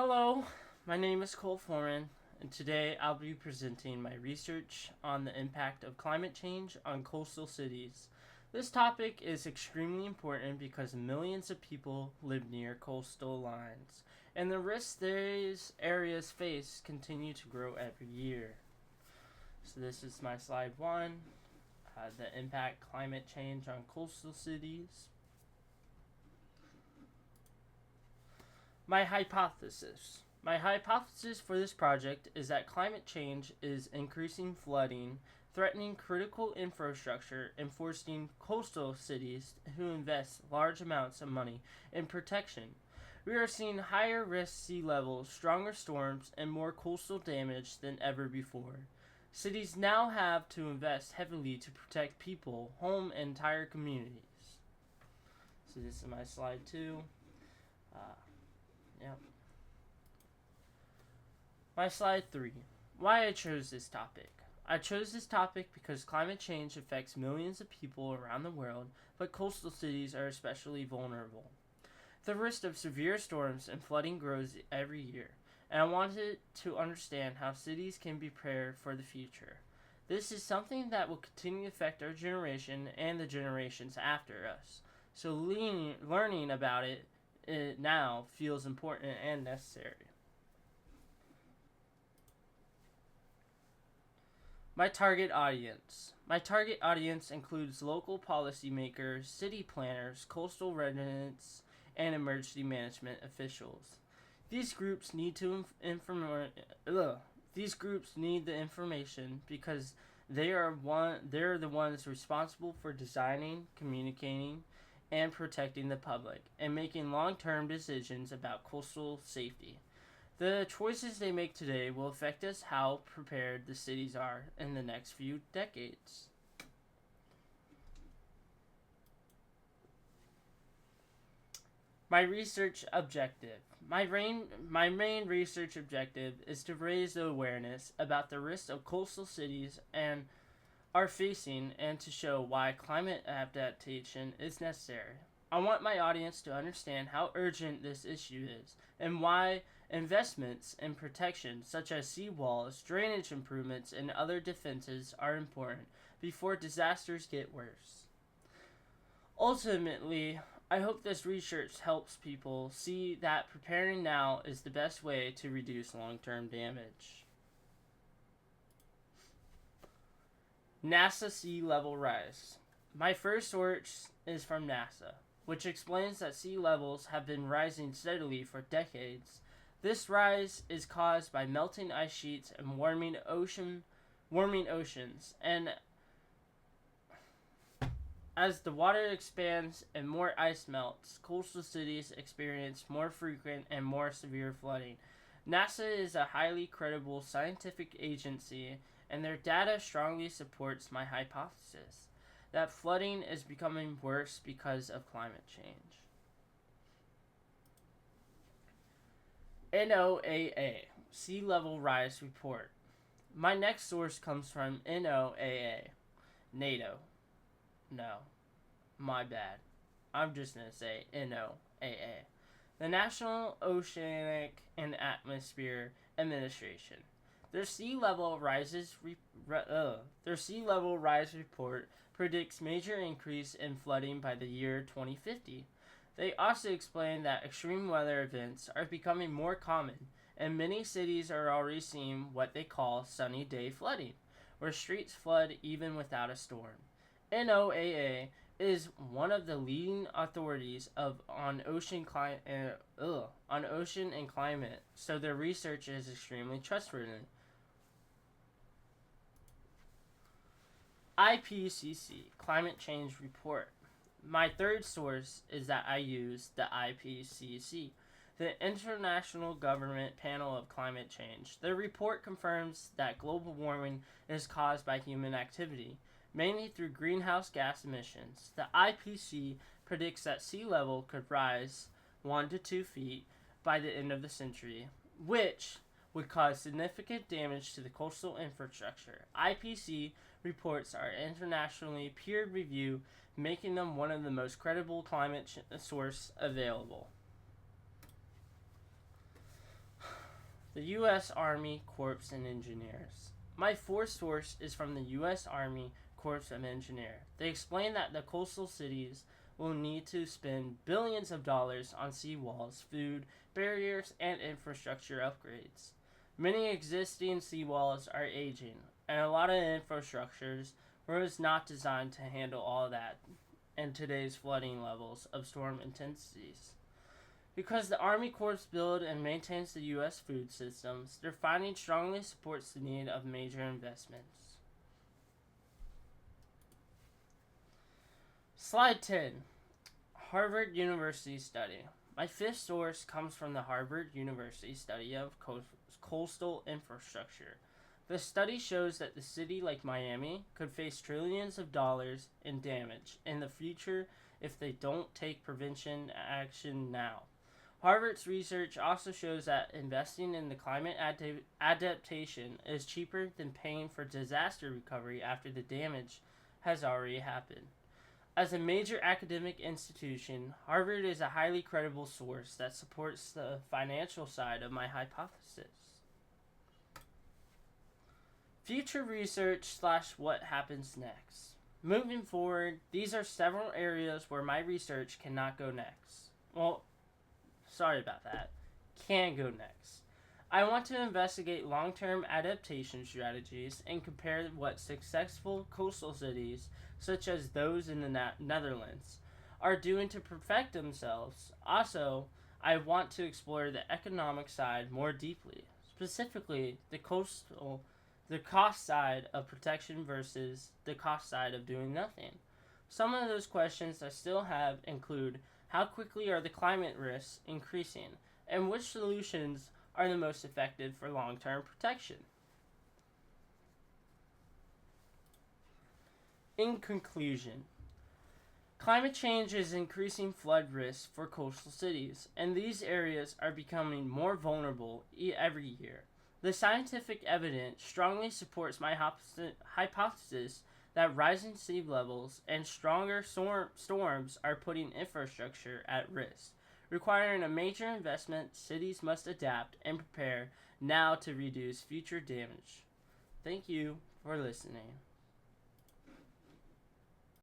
Hello, my name is Cole Foreman, and today I'll be presenting my research on the impact of climate change on coastal cities. This topic is extremely important because millions of people live near coastal lines, and the risks these areas face continue to grow every year. So, this is my slide one, the impact climate change on coastal cities. My hypothesis. My hypothesis for this project is that climate change is increasing flooding, threatening critical infrastructure, and forcing coastal cities to invest large amounts of money in protection. We are seeing higher risk sea levels, stronger storms, and more coastal damage than ever before. Cities now have to invest heavily to protect people, home, and entire communities. So this is my slide two. Uh, yeah. My slide 3. Why I chose this topic. I chose this topic because climate change affects millions of people around the world, but coastal cities are especially vulnerable. The risk of severe storms and flooding grows every year, and I wanted to understand how cities can be prepared for the future. This is something that will continue to affect our generation and the generations after us, so learning about it now feels important and necessary. My target audience. My target audience includes local policymakers, city planners, coastal residents, and emergency management officials. These groups need to These groups need the information because they're the ones responsible for designing, communicating, and protecting the public and making long-term decisions about coastal safety. The choices they make today will affect us how prepared the cities are in the next few decades. My research objective. My main research objective is to raise the awareness about the risks of coastal cities and are facing and to show why climate adaptation is necessary. I want my audience to understand how urgent this issue is and why investments in protection, such as seawalls, drainage improvements, and other defenses, are important before disasters get worse. Ultimately, I hope this research helps people see that preparing now is the best way to reduce long term damage. NASA sea level rise. My first source is from NASA, which explains that sea levels have been rising steadily for decades. This rise is caused by melting ice sheets and warming oceans, and as the water expands and more ice melts, coastal cities experience more frequent and more severe flooding. NASA is a highly credible scientific agency, and their data strongly supports my hypothesis that flooding is becoming worse because of climate change. NOAA Sea Level Rise Report. My next source comes from NOAA. NATO. No, my bad. I'm just going to say NOAA. The National Oceanic and Atmospheric Administration. Their sea level rise report predicts major increase in flooding by the year 2050. They also explain that extreme weather events are becoming more common, and many cities are already seeing what they call sunny day flooding, where streets flood even without a storm. NOAA is one of the leading authorities on ocean and climate, so their research is extremely trustworthy. IPCC Climate Change Report. My third source is that I use the IPCC, the International Government Panel of Climate Change. The report confirms that global warming is caused by human activity, mainly through greenhouse gas emissions. The IPCC predicts that sea level could rise 1 to 2 feet by the end of the century, which would cause significant damage to the coastal infrastructure. IPCC reports are internationally peer-reviewed, making them one of the most credible climate sources available. The U.S. Army Corps of Engineers. My fourth source is from the U.S. Army Corps of Engineers. They explain that the coastal cities will need to spend billions of dollars on seawalls, food, barriers, and infrastructure upgrades. Many existing seawalls are aging, and a lot of infrastructures was not designed to handle all that in today's flooding levels of storm intensities. Because the Army Corps builds and maintains the U.S. food systems, their finding strongly supports the need of major investments. Slide 10. Harvard University study. My fifth source comes from the Harvard University study of coastal infrastructure. The study shows that the city like Miami could face trillions of dollars in damage in the future if they don't take prevention action now. Harvard's research also shows that investing in the climate adaptation is cheaper than paying for disaster recovery after the damage has already happened. As a major academic institution, Harvard is a highly credible source that supports the financial side of my hypothesis. Future research / what happens next. Moving forward, these are several areas where my research cannot go next. Sorry about that. Can go next. I want to investigate long-term adaptation strategies and compare what successful coastal cities, such as those in the Netherlands, are doing to perfect themselves. Also, I want to explore the economic side more deeply, specifically the cost side of protection versus the cost side of doing nothing. Some of those questions I still have include: how quickly are the climate risks increasing, and which solutions are the most effective for long-term protection? In conclusion, climate change is increasing flood risks for coastal cities, and these areas are becoming more vulnerable every year. The scientific evidence strongly supports my hypothesis that rising sea levels and stronger storms are putting infrastructure at risk. Requiring a major investment, cities must adapt and prepare now to reduce future damage. Thank you for listening.